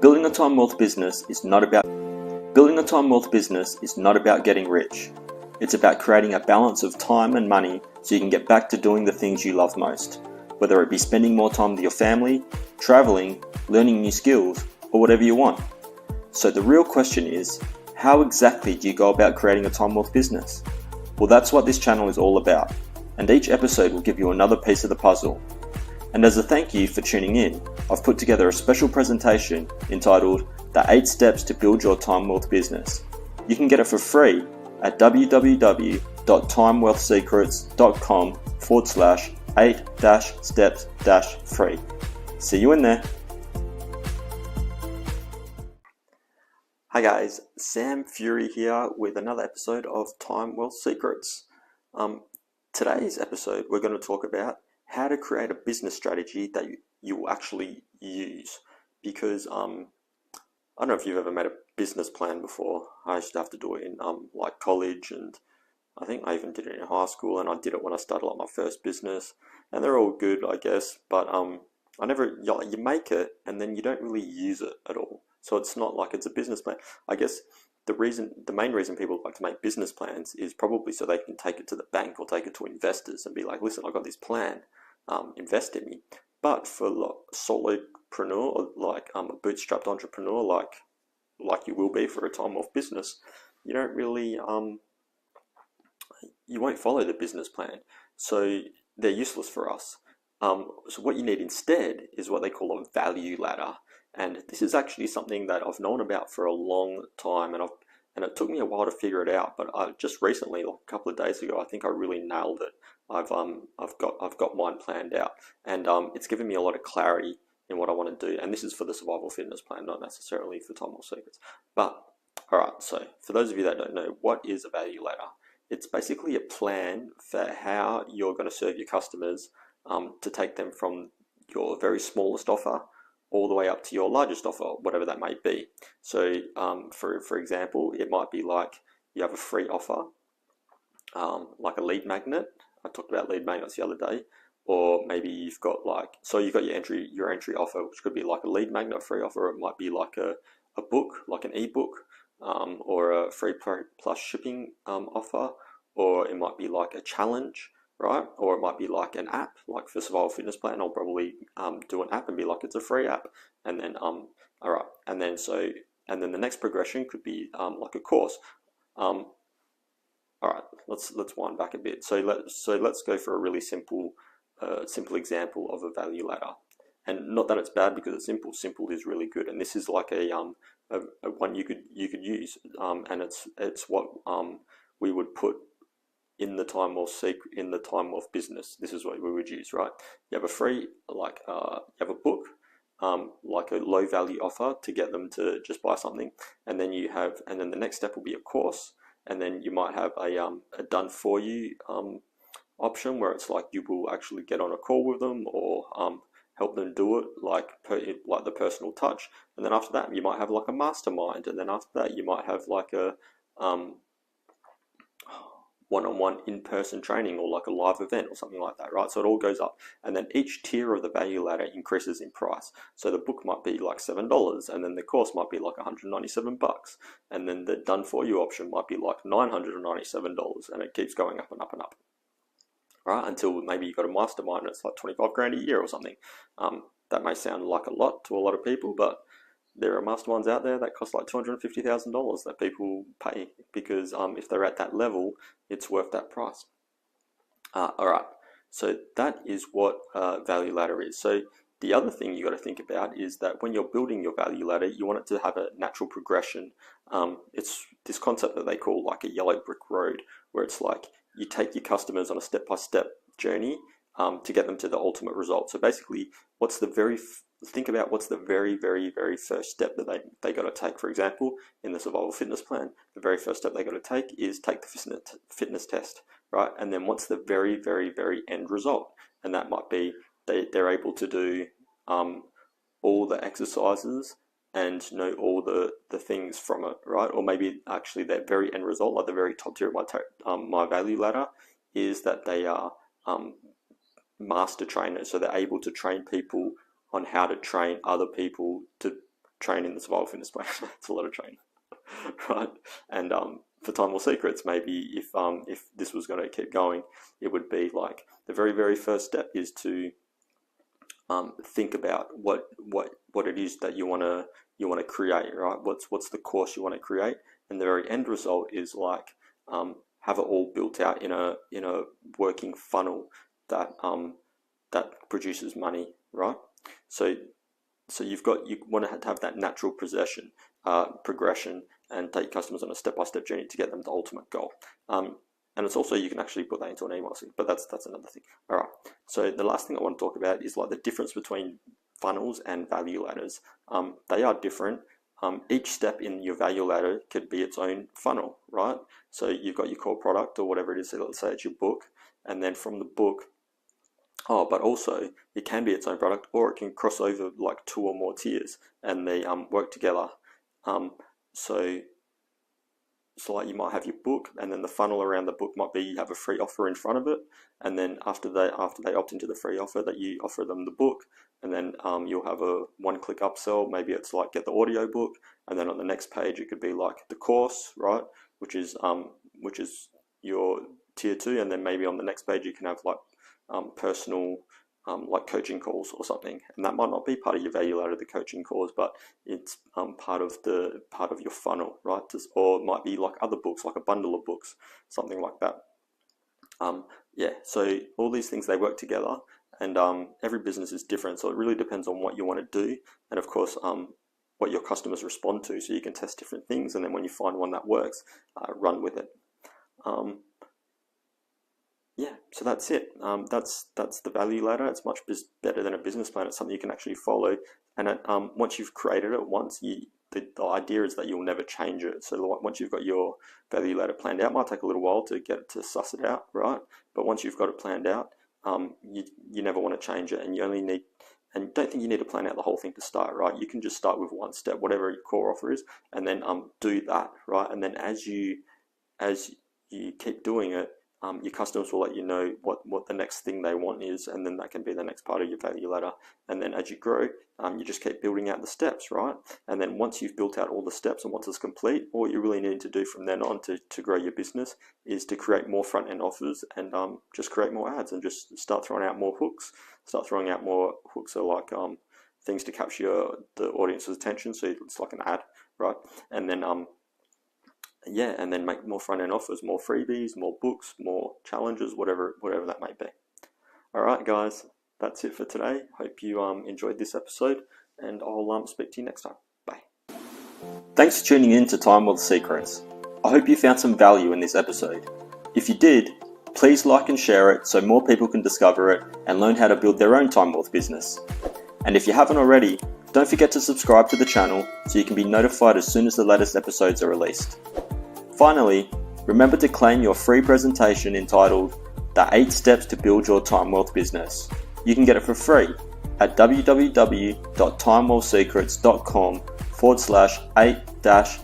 Building a time wealth business is not about getting rich. It's about creating a balance of time and money so you can get back to doing the things you love most, whether it be spending more time with your family, traveling, learning new skills, or whatever you want. So the real question is, how exactly do you go about creating a time wealth business? Well, that's what this channel is all about, and each episode will give you another piece of the puzzle. And as a thank you for tuning in, I've put together a special presentation entitled The 8 Steps to Build Your Time Wealth Business. You can get it for free at www.timewealthsecrets.com/8-steps-free. See you in there. Hi guys, Sam Fury here with another episode of Time Wealth Secrets. Today's episode we're going to talk about how to create a business strategy that you will actually use, because I don't know if you've ever made a business plan before. I used to have to do it in like college, and I think I even did it in high school, and I did it when I started like my first business, and they're all good, I guess, but you make it and then you don't really use it at all. So it's not like it's a business plan. I guess the main reason people like to make business plans is probably so they can take it to the bank or take it to investors and be like, listen, I've got this plan, invest in me. But for like solopreneur, or like a bootstrapped entrepreneur, like you will be for a time off business, you don't really you won't follow the business plan. So they're useless for us. So what you need instead is what they call a value ladder. And this is actually something that I've known about for a long time, and it took me a while to figure it out. But I just recently, like a couple of days ago, I think I really nailed it. I've got mine planned out, and it's given me a lot of clarity in what I want to do. And this is for the survival fitness plan, not necessarily for Time Wealth Secrets. But all right, so for those of you that don't know, what is a value ladder? It's basically a plan for how you're going to serve your customers, to take them from your very smallest offer all the way up to your largest offer, whatever that may be. So for example, it might be like you have a free offer, like a lead magnet. I talked about lead magnets the other day. Or maybe you've got your entry offer, which could be like a lead magnet free offer. Or it might be like a book, like an ebook, or a free plus shipping offer, or it might be like a challenge, right? Or it might be like an app, like for Survival Fitness Plan. I'll probably do an app and be like, it's a free app. And then all right, and then the next progression could be like a course. All right, let's wind back a bit. So let's go for a really simple example of a value ladder. And not that it's bad because it's simple. Simple is really good, and this is like a one you could use, and it's what we would put in the Time Wealth business. This is what we would use, right? You have a free, you have a book, like a low value offer to get them to just buy something, and then the next step will be a course, and then you might have a done for you option where it's like you will actually get on a call with them or help them do it, like the personal touch, and then after that you might have like a mastermind, and then after that you might have like a one-on-one in-person training, or like a live event or something like that, right? So it all goes up, and then each tier of the value ladder increases in price. So the book might be like $7, and then the course might be like $197, and then the done for you option might be like $997, and it keeps going up and up and up, right? Until maybe you got a mastermind and it's like 25 grand a year or something. That may sound like a lot to a lot of people, but there are masterminds out there that cost like $250,000 that people pay, because if they're at that level, it's worth that price. All right, so that is what value ladder is. So the other thing you got to think about is that when you're building your value ladder, you want it to have a natural progression. It's this concept that they call like a yellow brick road, where it's like you take your customers on a step-by-step journey to get them to the ultimate result. So basically, think about what's the very, very, very first step that they got to take. For example, in the Survival Fitness Plan, the very first step they got to take is take the fitness test, right? And then what's the very, very, very end result? And that might be they're able to do all the exercises and know all the things from it, right? Or maybe actually their very end result, like the very top tier of my value ladder, is that they are master trainers. So they're able to train people on how to train other people to train in the survival fitness plan. It's a lot of train, right? And for Time Well Secrets, maybe if this was going to keep going, it would be like the very, very first step is to think about what it is that you want to create, right? What's the course you want to create, and the very end result is like have it all built out in a working funnel that produces money, right? So you want to have that natural progression, and take customers on a step-by-step journey to get them the ultimate goal. And it's also, you can actually put that into an email thing, but that's another thing. All right. So the last thing I want to talk about is like the difference between funnels and value ladders. They are different. Each step in your value ladder could be its own funnel, right? So you've got your core product or whatever it is. So let's say it's your book, and then from the book, but also it can be its own product, or it can cross over like 2 or more tiers, and they work together. So like you might have your book, and then the funnel around the book might be you have a free offer in front of it, and then after they opt into the free offer, that you offer them the book, and then you'll have a one-click upsell. Maybe it's like get the audio book, and then on the next page it could be like the course, right, which is your tier 2, and then maybe on the next page you can have like personal like coaching calls or something, and that might not be part of your value ladder, the coaching calls, but it's part of your funnel, right? Or it might be like other books, like a bundle of books, something like that. So all these things, they work together, and every business is different, so it really depends on what you want to do, and of course what your customers respond to, so you can test different things, and then when you find one that works, run with it. So that's it. That's the value ladder. It's much better than a business plan. It's something you can actually follow, and once you've created it once, the idea is that you'll never change it. So once you've got your value ladder planned out, it might take a little while to get to suss it out, right? But once you've got it planned out, you never want to change it, and you only need, and don't think you need to plan out the whole thing to start, right? You can just start with one step, whatever your core offer is, and then do that, right? And then as you keep doing it, your customers will let you know what the next thing they want is, and then that can be the next part of your value ladder. And then as you grow, you just keep building out the steps, right? And then once you've built out all the steps and once it's complete, all you really need to do from then on to grow your business is to create more front-end offers, and just create more ads, and just start throwing out more hooks. Are like things to capture the audience's attention, so it's like an ad, right? And then and then make more front-end offers, more freebies, more books, more challenges, whatever that may be. All right, guys, that's it for today. Hope you enjoyed this episode, and I'll speak to you next time. Bye. Thanks for tuning in to Time Well Secrets. I hope you found some value in this episode. If you did, please like and share it so more people can discover it and learn how to build their own time wealth business. And if you haven't already, don't forget to subscribe to the channel so you can be notified as soon as the latest episodes are released. Finally, remember to claim your free presentation entitled The 8 Steps to Build Your Time Wealth Business. You can get it for free at www.timewellsecrets.com/8-steps